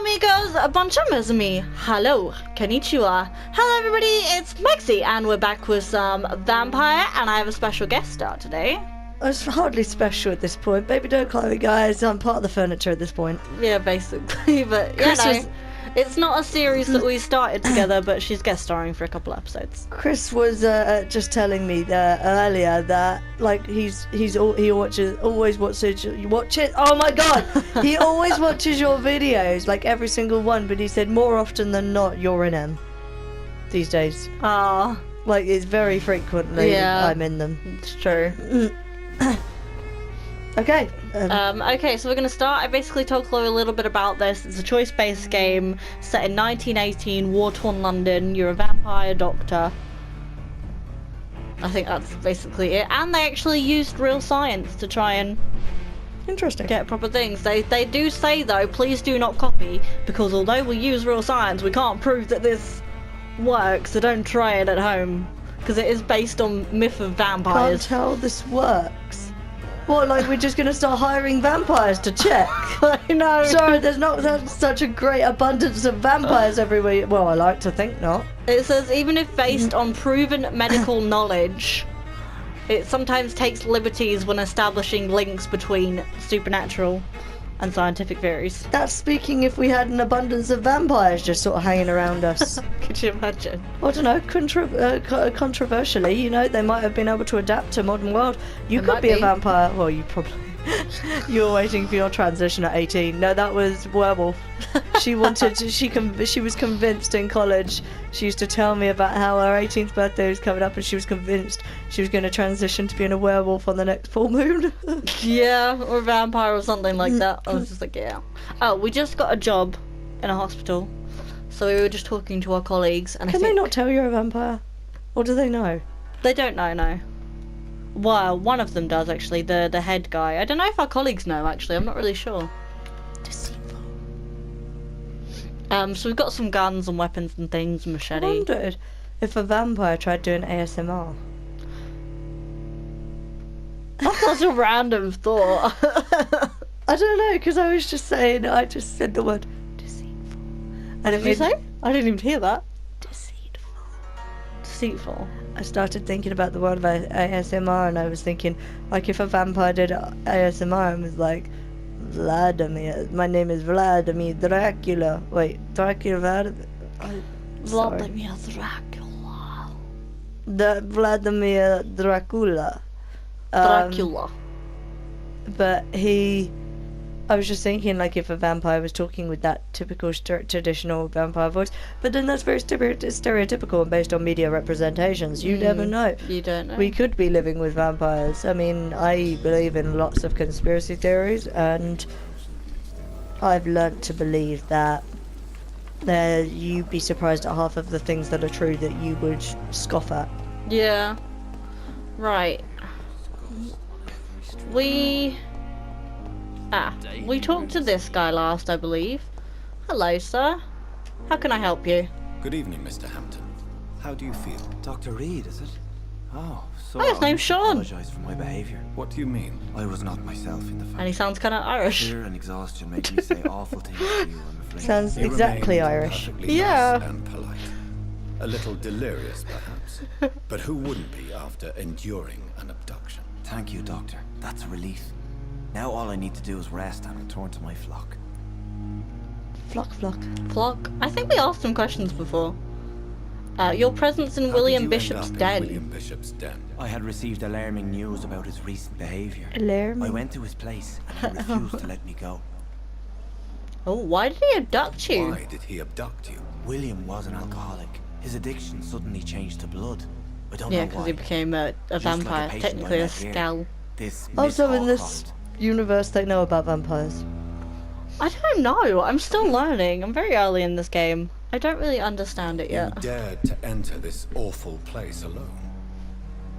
amigos, bonjour me. Hello, konnichiwa. Hello everybody, it's Megsy, and we're back with some Vampyr, and I have a special guest star today. It's hardly special at this point. Baby, don't call me, guys. I'm part of the furniture at this point. Yeah, basically, but yeah, no, it's not a series that we started together, but she's guest starring for a couple episodes. Chris was just telling me earlier that like he always watches. Oh my god, he always watches your videos, like every single one. But he said more often than not, you're in them these days. Ah, like it's very frequently I'm in them. it's true. Okay. Okay, so we're going to start. I basically told Chloe a little bit about this. It's a choice-based game set in 1918, war-torn London. You're a vampire doctor. I think that's basically it. And they actually used real science to try and get proper things. They do say, though, please do not copy, because although we use real science, we can't prove that this works, so don't try it at home. Because it is based on myth of vampires. Can't tell this works. What, like we're just going to start hiring vampires to check? I know. Sorry, there's not such a great abundance of vampires everywhere. Well, I like to think not. It says, even if based on proven medical knowledge, it sometimes takes liberties when establishing links between supernatural and scientific theories. That's speaking if we had an abundance of vampires just sort of hanging around us. Could you imagine? I don't know, controversially, you know, they might have been able to adapt to modern world. You could be a vampire. Well, you probably... You were waiting for your transition at 18. No, that was werewolf. She wanted to, she was convinced in college. She used to tell me about how her 18th birthday was coming up and she was convinced she was going to transition to being a werewolf on the next full moon. Yeah, or a vampire or something like that. I was just like, yeah. Oh, we just got a job in a hospital. So we were just talking to our colleagues and Can they not tell you're a vampire? Or do they know? They don't know, no. Well, one of them does actually, the head guy. I don't know if our colleagues know actually, I'm not really sure. Deceitful. So we've got some guns and weapons and things, machete. I wondered if a vampire tried doing ASMR. That's such a random thought. I don't know, because I was just saying, I just said the word deceitful. And did you say? I didn't even hear that. Deceitful. Deceitful. I started thinking about the word about ASMR, and I was thinking, like, if a vampire did ASMR and was like, Vladimir, my name is Vladimir Dracula. Wait, Dracula Vladimir Dracula. The Vladimir Dracula. Dracula. But I was just thinking, like, if a vampire was talking with that typical traditional vampire voice, but then that's very stereotypical and based on media representations. You never know. You don't know. We could be living with vampires. I mean, I believe in lots of conspiracy theories, and I've learnt to believe that you'd be surprised at half of the things that are true that you would scoff at. Yeah. Right. We talked to this guy last, I believe. Hello, sir. How can I help you? Good evening, Mr. Hampton. How do you feel? Dr. Reed, is it? Oh, so Hi, his name's Sean. I apologise for my behaviour. What do you mean? I was not myself in the And he factory. sounds kind of Irish. Fear and exhaustion made me say awful things to you, I'm afraid. Sounds You exactly remained Irish. perfectly Yeah. nice and polite. A little delirious, perhaps. But who wouldn't be after enduring an abduction? Thank you, Doctor. That's a relief. Now all I need to do is rest and return to my flock. Flock. Flock. I think we asked him questions before. Your presence in How William did you end Bishop's up in den. William Bishop's den. I had received alarming news about his recent behaviour. Alarming? I went to his place and he refused to let me go. Oh, why did he abduct you? Why did he abduct you? William was an alcoholic. His addiction suddenly changed to blood. I don't Yeah, know because why. he became a Just like a vampire, patient technically I a met here. skull. This Also, Miss in this Hawcroft. universe, they know about vampires. I don't know. I'm still learning. I'm very early in this game. I don't really understand it You yet. dared to enter this awful place alone.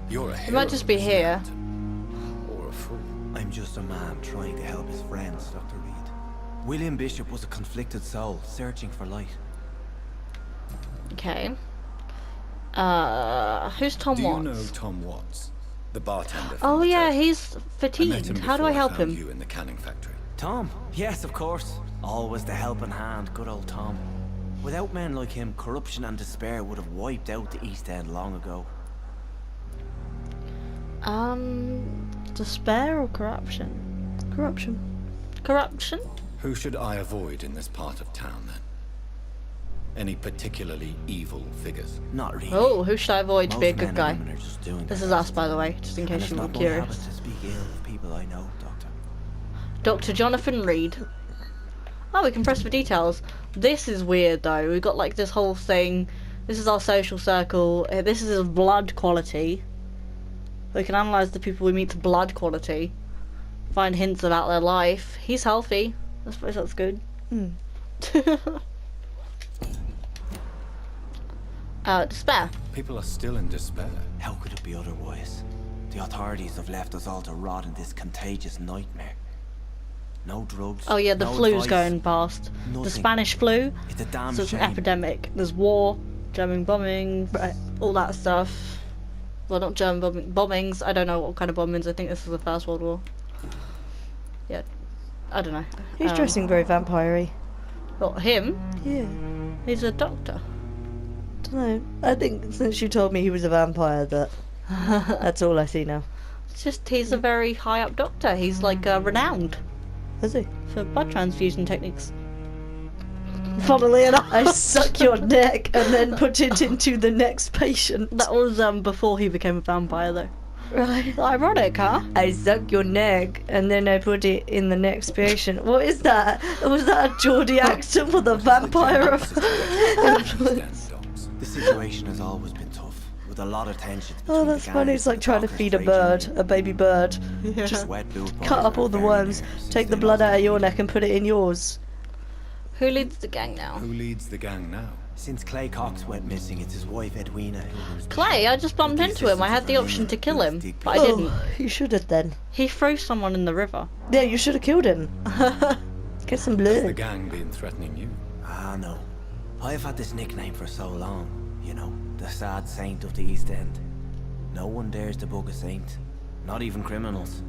You're a hero, might just be Mr. here. Hampton. Or a fool. I'm just a man trying to help his friends, Dr. Reed. William Bishop was a conflicted soul, searching for light. Okay. Who's Tom Do you Watts? know Tom Watts? The bartender from Oh the yeah, church? he's I met him fatigued. How do I before help found him? you in the canning factory. Tom? Yes, of course. Always the helping hand, good old Tom. Without men like him, corruption and despair would have wiped out the East End long ago. Despair or corruption? Corruption. Corruption? Who should I avoid in this part of town, then? Any particularly evil figures? Not really. Oh, who should I avoid to be a Most good men guy? and women are just doing This their is us, best. by the way, just in And case it's you were not my curious. habit to speak ill of people I know, Doctor. Dr. Jonathan Reed. Oh, we can press for details. This is weird though. We've got like this whole thing. This is our social circle. This is his blood quality. We can analyse the people we meet's blood quality. Find hints about their life. He's healthy. I suppose that's good. Despair. People are still in despair. How could it be otherwise? The authorities have left us all to rot in this contagious nightmare. No drugs. Oh yeah, the no flu's advice, going past. The nothing. Spanish flu. It's a damn So it's an shame. epidemic. There's war, German bombing, all that stuff. Well, not German bombings. I don't know what kind of bombings. I think this is the First World War. Yeah, I don't know. He's dressing very vampire-y. What, him? Yeah. He's a doctor. Dunno. I think since you told me he was a vampire, that's all I see now. It's just he's a very high up doctor. He's like renowned Is he? for blood transfusion techniques. Funnily enough, I suck your neck and then put it into the next patient. that was before he became a vampire, though. Right. Ironic, huh? I suck your neck and then I put it in the next patient. What is that? Was that a Geordie accent for the vampire influence? The situation has always been tough, with a lot of tension. Oh, that's funny. It's like trying to feed a bird, a baby bird. Just wet blue Cut up all the worms, take the blood out of your neck and put it in yours. Who leads the gang now? Who leads the gang now? Since Clay Cox went missing, it's his wife Edwina who was... Clay, I just bumped into him. I had the option to kill him, but I didn't. Oh, you should have then. He threw someone in the river. Yeah, you should have killed him. Get some Has the blood. gang been threatening you? Ah, no. I've had this nickname for so long, you know, the sad saint of the East End. No one dares to bug a saint, not even criminals.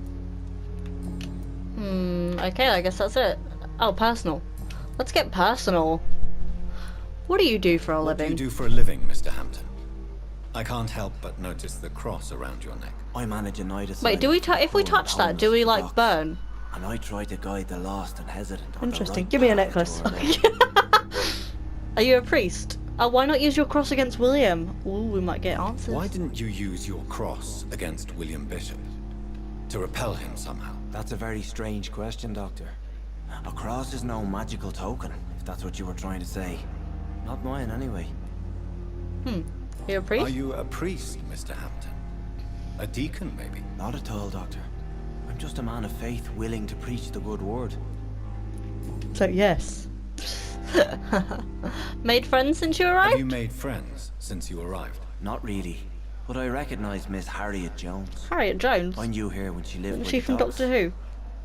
Okay, I guess that's it. Oh, personal. Let's get personal. What do you do for a What do living? you do for a living, Mr. Hampton? I can't help but notice the cross around your neck. I manage a night asylum. Wait, do we if we touch that, do we like Homeless burn? And I try to guide the lost and hesitant on the Interesting. right Give me a path necklace. to our Lord. Are you a priest? Oh, why not use your cross against William? Ooh, we might get answers. Why didn't you use your cross against William Bishop? To repel him somehow? That's a very strange question, Doctor. A cross is no magical token, if that's what you were trying to say. Not mine, anyway. You're a priest? Are you a priest, Mr. Hampton? A deacon, maybe? Not at all, Doctor. I'm just a man of faith willing to preach the good word. So, yes. Made friends since you Have arrived? you made friends since you arrived? Not really. But I recognise Miss Harriet Jones. Harriet Jones? I knew her when she lived Isn't with she the from dogs. Doctor Who?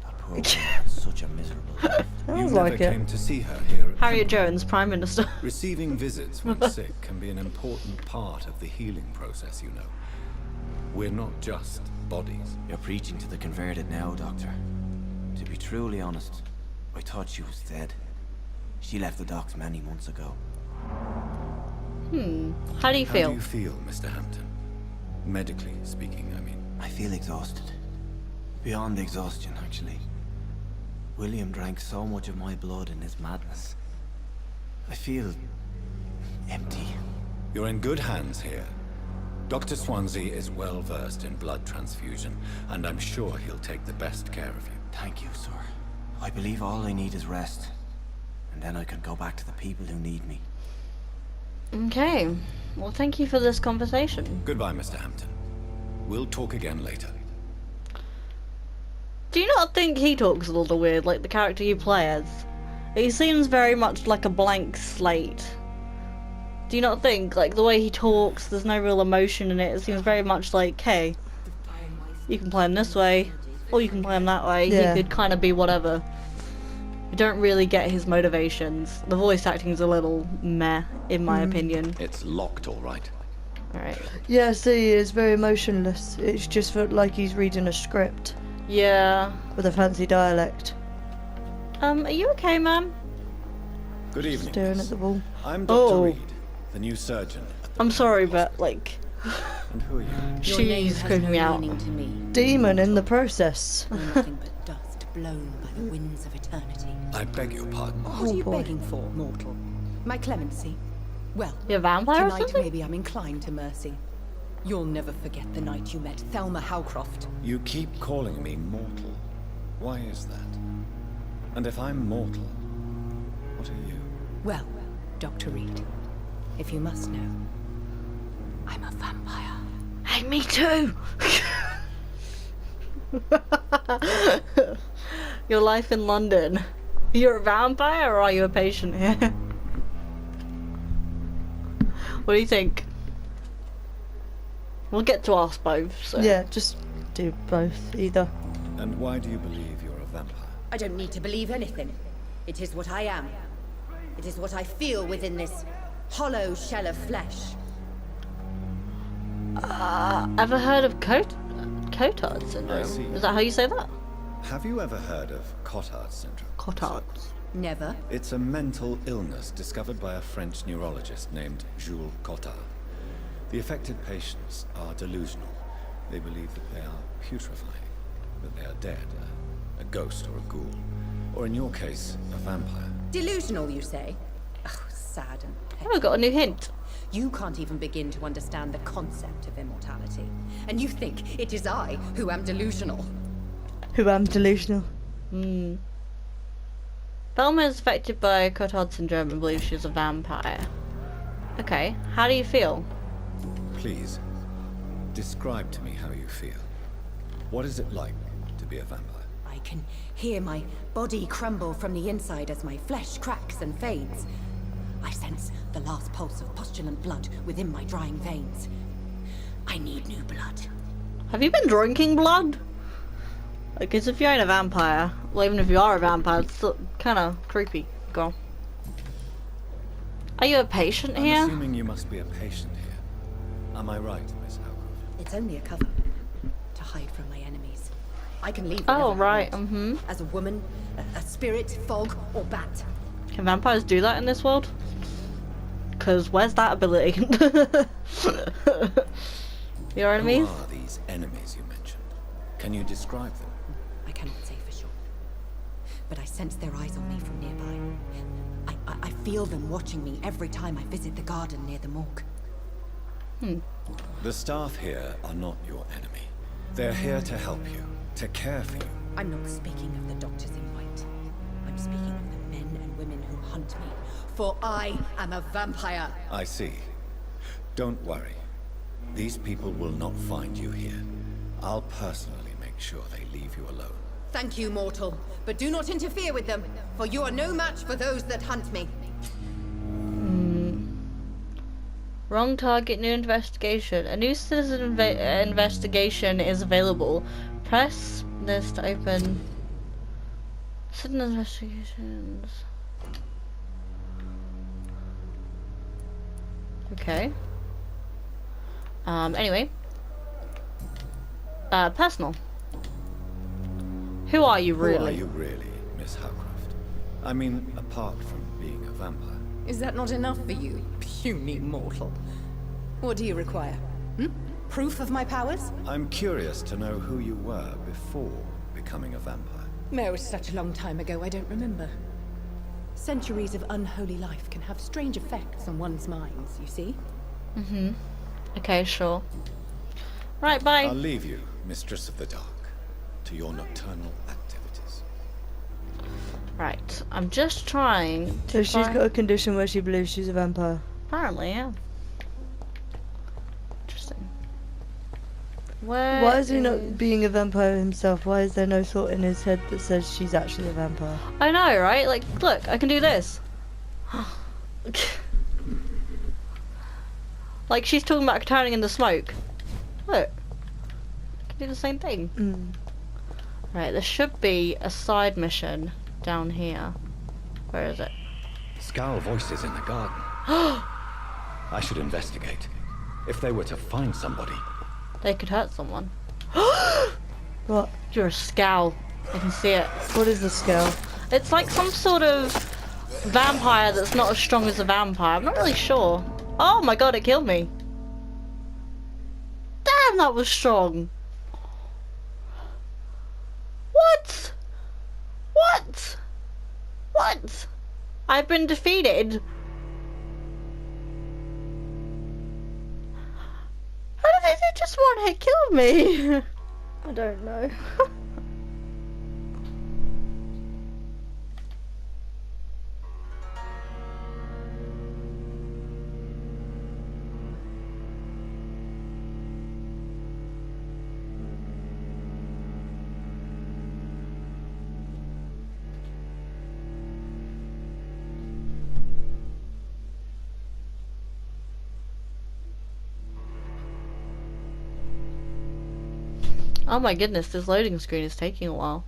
That poor woman had such a miserable life. You Sounds never like came it. to see her here at Harriet Pembroke. Jones, Prime Minister. Receiving visits when sick can be an important part of the healing process, you know. We're not just bodies. You're preaching to the converted now, Doctor. To be truly honest, I thought she was dead. She left the docks many months ago. How do you How feel? do you feel, Mr. Hampton? Medically speaking, I mean. I feel exhausted. Beyond exhaustion, actually. William drank so much of my blood in his madness. I feel... empty. You're in good hands here. Dr. Swansea is well versed in blood transfusion, and I'm sure he'll take the best care of you. Thank you, sir. I believe all I need is rest. And then I can go back to the people who need me. Okay. Well, thank you for this conversation. Goodbye, Mr. Hampton. We'll talk again later. Do you not think he talks a little weird, like the character you play as? He seems very much like a blank slate. Do you not think, like, the way he talks, there's no real emotion in it? It seems very much like, hey, you can play him this way, or you can play him that way. Yeah. He could kind of be whatever. You don't really get his motivations. The voice acting's a little meh, in my opinion. It's locked, all right. Alright. Yes, he is very emotionless. It's just felt like he's reading a script Yeah. with a fancy dialect. Are you okay, ma'am? Good evening. Staring miss. at the wall. I'm Dr. Reed, the new surgeon at the I'm sorry, but hospital. like, And who are you? Your name she's has creeping no me out. meaning to me. Demon in the process. You're nothing but dust blown by the winds of eternity. I beg your pardon. What are you boy. begging for, mortal? My clemency? Well, You a vampire or tonight something? maybe I'm inclined to mercy. You'll never forget the night you met Thelma Howcroft. You keep calling me mortal. Why is that? And if I'm mortal, what are you? Well, Dr. Reed, if you must know, I'm a vampire. Hey, me too. Your life in London. You're a vampire or are you a patient here? What do you think? We'll get to ask both. So. Yeah, just do both, either. And why do you believe you're a vampire? I don't need to believe anything. It is what I am. It is what I feel within this hollow shell of flesh. Ever heard of Cotard syndrome? I see. Is that how you say that? Have you ever heard of Cotard syndrome? Cotard. Never. It's a mental illness discovered by a French neurologist named Jules Cotard. The affected patients are delusional. They believe that they are putrefying, that they are dead, a ghost or a ghoul, or in your case, a vampire. Delusional, you say? Oh, sad and Oh, I got a new hint. You can't even begin to understand the concept of immortality. And you think it is I who am delusional. Who am delusional. Thelma is affected by Cotard syndrome and believes she's a vampire. Okay, how do you feel? Please, describe to me how you feel. What is it like to be a vampire? I can hear my body crumble from the inside as my flesh cracks and fades. I sense the last pulse of postulant blood within my drying veins. I need new blood. Have you been drinking blood? Because if you ain't a vampire, well, even if you are a vampire, it's still kind of creepy. Go on. Are you a patient I'm here? assuming you must be a patient here. Am I right, Miss Howcroft? It's only a cover to hide from my enemies. I can leave. Oh, whenever I right, want. As a woman, a spirit, fog, or bat. Can vampires do that in this world? Because where's that ability? Your enemies? Who are these enemies you mentioned? Can you describe them? I cannot say for sure. But I sense their eyes on me from nearby. I feel them watching me every time I visit the garden near the morgue. The staff here are not your enemy. They're here to help you, to care for you. I'm not speaking of the doctors in white. I'm speaking of the men and women who hunt me. For I am a vampire. I see. Don't worry. These people will not find you here. I'll personally make sure they leave you alone. Thank you, mortal. But do not interfere with them, for you are no match for those that hunt me. Wrong target, new investigation. A new citizen investigation is available. Press this to open citizen investigations. Okay. Anyway. Personal. Who are you really? Who are you really, Miss Howcroft? I mean, apart from being a vampire. Is that not enough for you, puny mortal? What do you require? Proof of my powers? I'm curious to know who you were before becoming a vampire. No, it's such a long time ago, I don't remember. Centuries of unholy life can have strange effects on one's minds, you see? Okay, sure. Right, bye. I'll leave you, Mistress of the Dark, to your nocturnal activities. Right, I'm just trying So to she's find- got a condition where she believes she's a vampire. Apparently, yeah. Interesting. Where Why is he not being a vampire himself? Why is there no thought in his head that says she's actually a vampire? I know, right? Like, look, I can do this. Like, she's talking about turning into smoke. Look. I can do the same thing. Right, there should be a side mission down here. Where is it? Scowl voices in the garden. I should investigate. If they were to find somebody. They could hurt someone. What? You're a scowl. I can see it. What is the scale? It's like some sort of vampire that's not as strong as a vampire. I'm not really sure. Oh my god, it killed me. Damn, that was strong. What? What? What? I've been defeated. How did it just one hit kill me? I don't know. Oh my goodness, this loading screen is taking a while.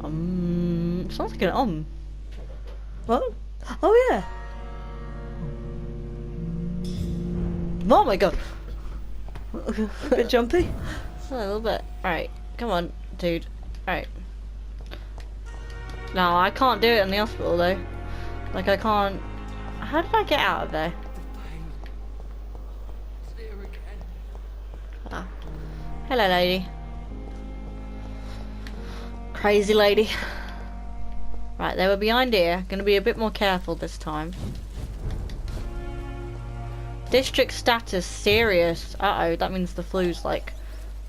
Sounds like an What? Oh yeah. Oh my god. A bit jumpy. A little bit. Right, come on, dude. Right. No, I can't do it in the hospital though. Like I can't. How did I get out of there? Ah. Hello, lady. Crazy lady. Right, they were behind here. Gonna be a bit more careful this time. District status serious. Uh-oh, that means the flu's like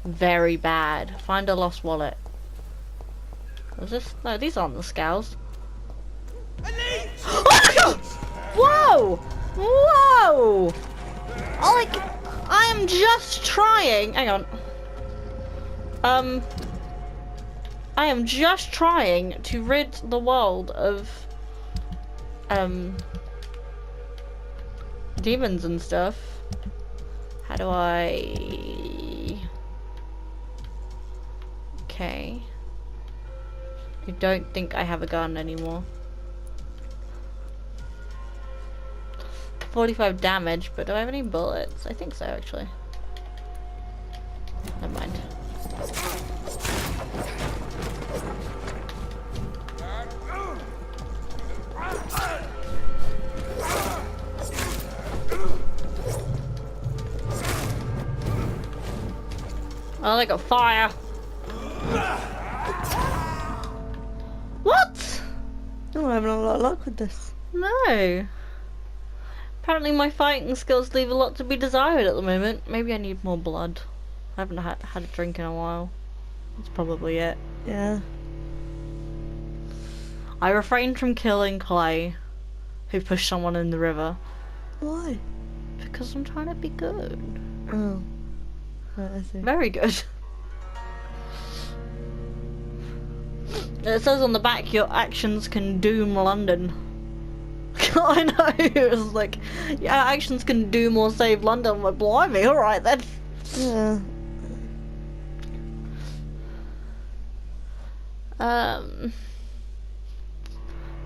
very bad. Find a lost wallet. Was this? No, these aren't the scowls. Oh my god! Whoa! Whoa! Oh, like, I am just trying. Hang on. I am just trying to rid the world of demons and stuff. How do I? Okay. I don't think I have a gun anymore. 45 damage, but do I have any bullets? I think so, actually. Never mind. Oh, they got fire. What? Oh, I'm having a lot of luck with this. No. Apparently my fighting skills leave a lot to be desired at the moment. Maybe I need more blood. I haven't had a drink in a while. That's probably it. Yeah. I refrained from killing Clay, who pushed someone in the river. Why? Because I'm trying to be good. Oh. Right, I see. Very good. It says on the back, your actions can doom London. I know, it was like, yeah, actions can doom or save London. I'm like, blimey, alright then. Yeah.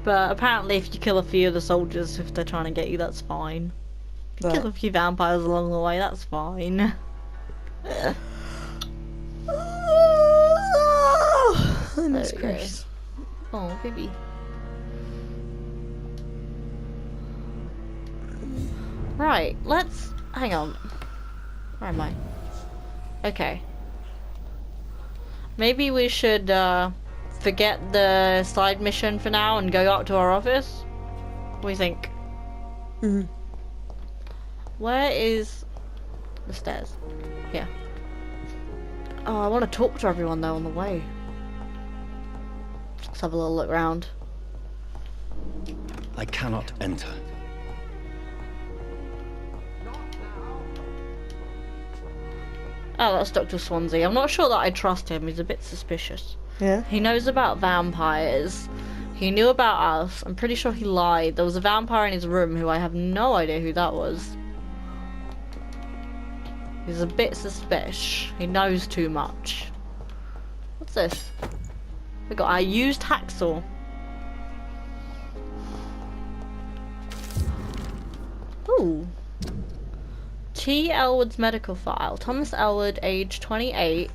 But apparently if you kill a few of the soldiers, if they're trying to get you, that's fine. If you kill a few vampires along the way, that's fine. Goodness There we go. gracious. Oh, baby. Right, let's... hang on. Where am I? Okay. Maybe we should, forget the side mission for now and go up to our office? What do you think? Mm-hmm. Where is the stairs? Here. Oh, I want to talk to everyone though on the way. Let's have a little look around. I cannot enter. Oh, that's Dr. Swansea. I'm not sure that I trust him. He's a bit suspicious. Yeah. He knows about vampires. He knew about us. I'm pretty sure he lied. There was a vampire in his room who I have no idea who that was. He's a bit suspicious. He knows too much. What's this? We got our used hacksaw. Ooh. T. Elwood's medical file. Thomas Elwood, age 28,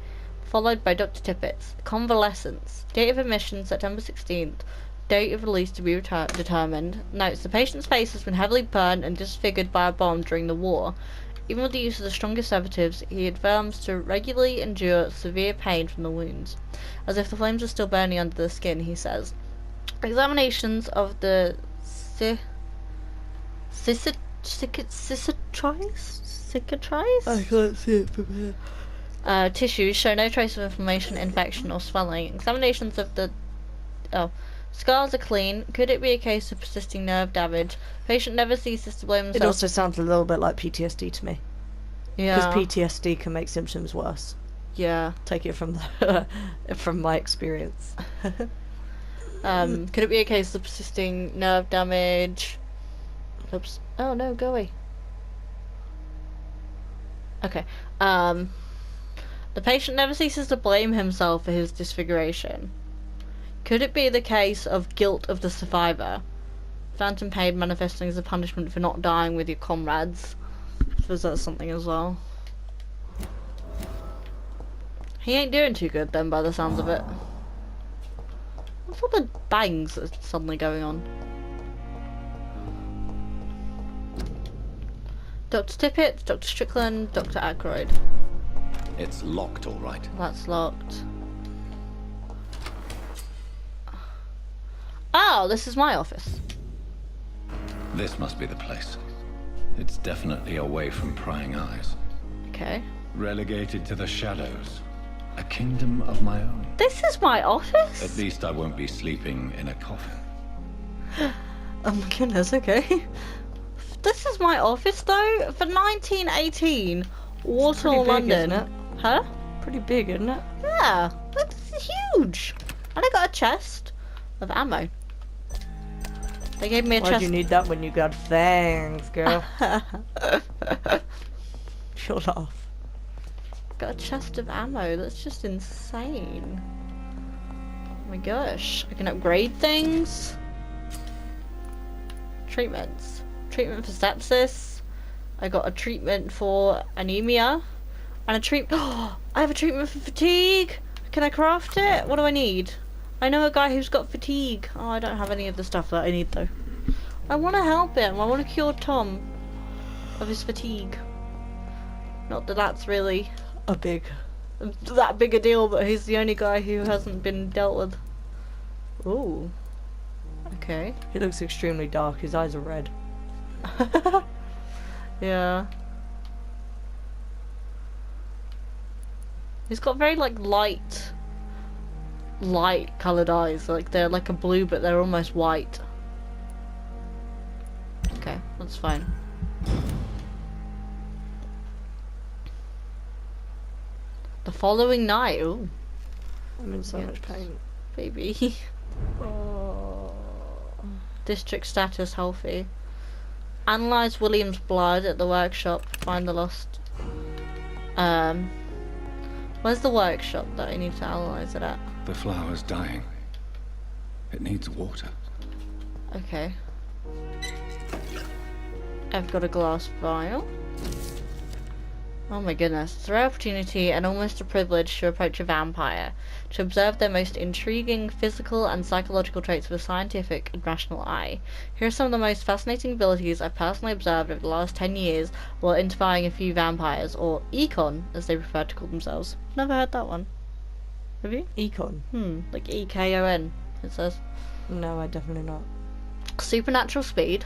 followed by Dr. Tippett's convalescence. Date of admission September 16th. Date of release to be determined. Notes: the patient's face has been heavily burned and disfigured by a bomb during the war. Even with the use of the strongest sedatives, he affirms to regularly endure severe pain from the wounds, as if the flames are still burning under the skin, he says. Examinations of the cicatrice? I can't see it from here. Tissues show no trace of inflammation, infection, or swelling. Examinations of the scars are clean. Could it be a case of persisting nerve damage? Patient never ceases to blame himself. It also sounds a little bit like PTSD to me. Yeah. Because PTSD can make symptoms worse. Yeah. Take it from the from my experience. Could it be a case of persisting nerve damage? Oops. Oh no, go away. Okay. The patient never ceases to blame himself for his disfiguration. Could it be the case of guilt of the survivor? Phantom pain manifesting as a punishment for not dying with your comrades. I suppose that's something as well. He ain't doing too good then, by the sounds of it. What's all the bangs that's suddenly going on? Dr. Tippett, Dr. Strickland, Dr. Aykroyd. It's locked, all right. That's locked. Oh, this is my office. This must be the place. It's definitely away from prying eyes. Okay. Relegated to the shadows. A kingdom of my own. This is my office? At least I won't be sleeping in a coffin. Oh my goodness, okay. This is my office though? For 1918, Warsaw, London. Isn't it? Huh? Pretty big, isn't it? Yeah, that's huge. And I got a chest of ammo. They gave me a Why'd chest. you need that when you got fangs, girl? Shut off. Got a chest of ammo. That's just insane. Oh my gosh. I can upgrade things. Treatments. Treatment for sepsis. I got a treatment for anemia. And a treatment. Oh, I have a treatment for fatigue. Can I craft it? What do I need? I know a guy who's got fatigue. Oh, I don't have any of the stuff that I need though. I want to help him. I want to cure Tom of his fatigue. Not that that's really that big a deal, but he's the only guy who hasn't been dealt with. Ooh. Okay. He looks extremely dark. His eyes are red. Yeah. He's got very like light coloured eyes. Like they're like a blue, but they're almost white. Okay, that's fine. The following night. Ooh, I'm in so much pain. baby. Oh. District status healthy. Analyze William's blood at the workshop. Find the lost. Where's the workshop that I need to analyze it at? The flower's dying. It needs water. Okay. I've got a glass vial. Oh my goodness. It's a rare opportunity and almost a privilege to approach a vampire, to observe their most intriguing physical and psychological traits with a scientific and rational eye. Here are some of the most fascinating abilities I've personally observed over the last 10 years while interviewing a few vampires, or Econ, as they prefer to call themselves. Never heard that one. Have you? Econ? Like E-K-O-N, it says. No, I definitely not. Supernatural speed.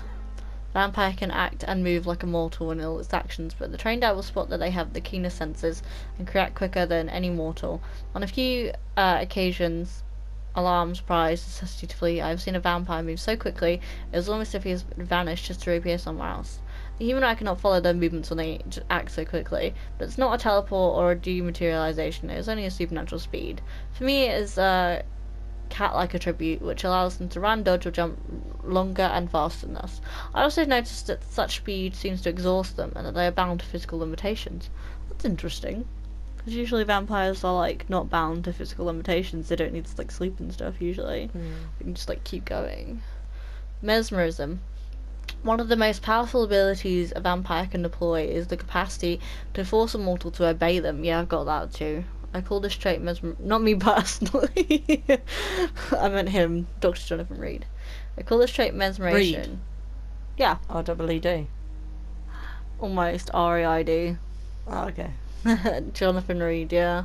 Vampire can act and move like a mortal in all its actions, but the trained eye will spot that they have the keenest senses and can react quicker than any mortal. On a few occasions, alarm, surprise, necessity to flee, I have seen a vampire move so quickly it was almost as if he has vanished just to reappear somewhere else. The human eye cannot follow their movements when they act so quickly, but it's not a teleport or a dematerialization, it is only a supernatural speed. For me, it is a cat-like attribute which allows them to run, dodge, or jump longer and faster than us. I also noticed that such speed seems to exhaust them and that they are bound to physical limitations. That's interesting, because usually vampires are like not bound to physical limitations. They don't need to like sleep and stuff usually. They can just like keep going. Mesmerism. One of the most powerful abilities a vampire can deploy is the capacity to force a mortal to obey them. Yeah, I've got that too. I call this trait not me personally. I meant him, Dr. Jonathan Reed. I call this trait mesmeration. Reed? Yeah. R-E-E-D. Almost R-E-I-D. Oh, okay. Jonathan Reed, yeah.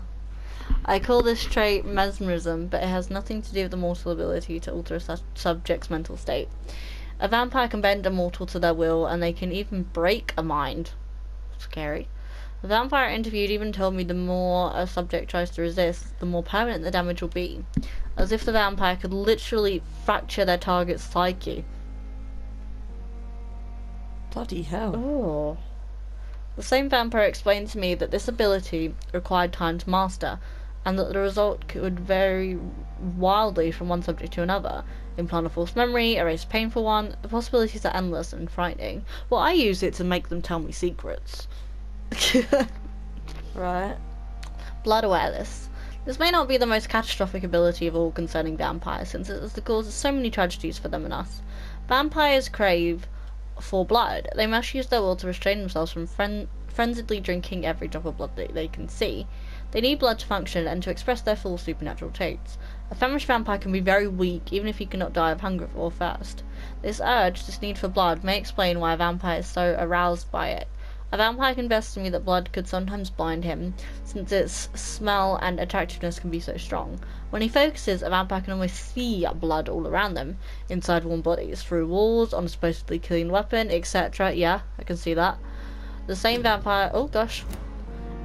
I call this trait mesmerism, but it has nothing to do with the mortal ability to alter a subject's mental state. A vampire can bend a mortal to their will, and they can even break a mind. Scary. The vampire interviewed even told me the more a subject tries to resist, the more permanent the damage will be. As if the vampire could literally fracture their target's psyche. Bloody hell. Oh. The same vampire explained to me that this ability required time to master, and that the result could vary wildly from one subject to another. Implant a false memory, erase a painful one. The possibilities are endless and frightening. Well, I use it to make them tell me secrets. Right. Blood awareness. This may not be the most catastrophic ability of all concerning vampires, since it is the cause of so many tragedies for them and us. Vampires crave for blood. They must use their will to restrain themselves from frenziedly drinking every drop of blood that they can see. They need blood to function and to express their full supernatural traits. A famished vampire can be very weak, even if he cannot die of hunger or thirst. This urge, this need for blood, may explain why a vampire is so aroused by it. A vampire confessed to me that blood could sometimes blind him, since its smell and attractiveness can be so strong. When he focuses, a vampire can almost see blood all around them, inside warm bodies, through walls, on a supposedly clean weapon, etc. Yeah, I can see that. The same vampire, oh gosh,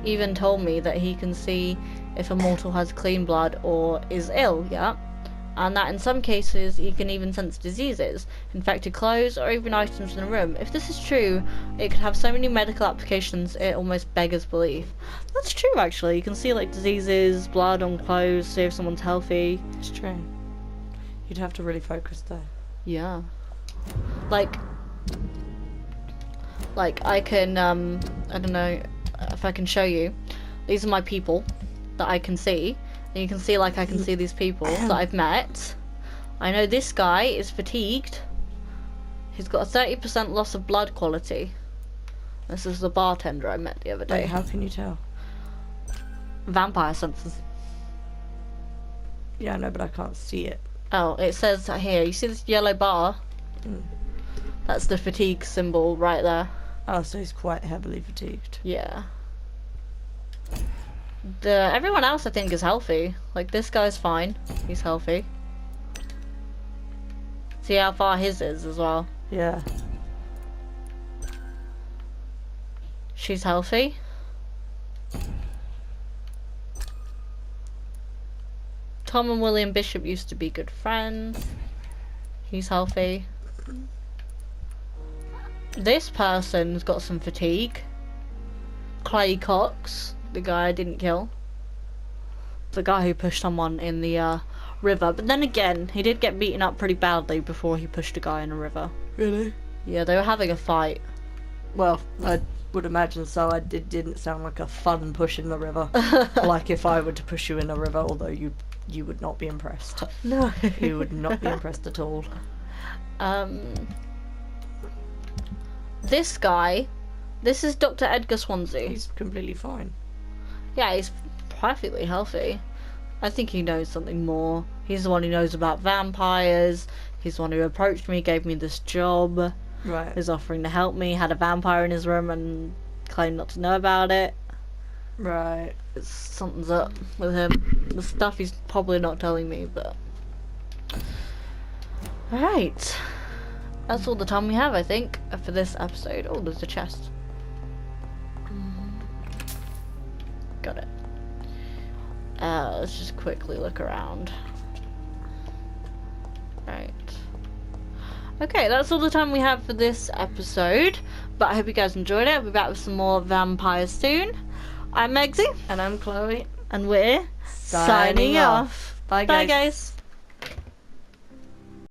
even told me that he can see if a mortal has clean blood or is ill, yeah, and that in some cases he can even sense diseases, infected clothes, or even items in a room. If this is true, it could have so many medical applications it almost beggars belief. That's true, actually. You can see like diseases, blood on clothes, see if someone's healthy. It's true. You'd have to really focus though. Yeah. Like I can, I don't know if I can show you. These are my people that I can see. And you can see, like, I can see these people that I've met. I know this guy is fatigued. He's got a 30% loss of blood quality. This is the bartender I met the other day. Wait, how can you tell? Vampire senses. Yeah, I know, but I can't see it. Oh, it says here. You see this yellow bar? Mm. That's the fatigue symbol right there. Oh, so he's quite heavily fatigued. Yeah. Everyone else I think is healthy. Like this guy's fine. He's healthy. See how far his is as well. Yeah. She's healthy. Tom and William Bishop used to be good friends. He's healthy. This person's got some fatigue. Clay Cox, the guy I didn't kill. The guy who pushed someone in the river. But then again, he did get beaten up pretty badly before he pushed a guy in a river. Really? Yeah, they were having a fight. Well, I would imagine so. It didn't sound like a fun push in the river. Like if I were to push you in a river, although you would not be impressed. No. You would not be impressed at all. This guy, this is Dr. Edgar Swansea. He's completely fine. Yeah, he's perfectly healthy. I think he knows something more. He's the one who knows about vampires. He's the one who approached me, gave me this job. Right. He's offering to help me, had a vampire in his room and claimed not to know about it. Right. Something's up with him. The stuff he's probably not telling me, but... Alright. That's all the time we have, I think, for this episode. Oh, there's a chest. Got it. Let's just quickly look around. Right. Okay, that's all the time we have for this episode. But I hope you guys enjoyed it. I'll be back with some more vampires soon. I'm Megsy. And I'm Chloe. And we're signing off. Bye, guys. Bye, guys.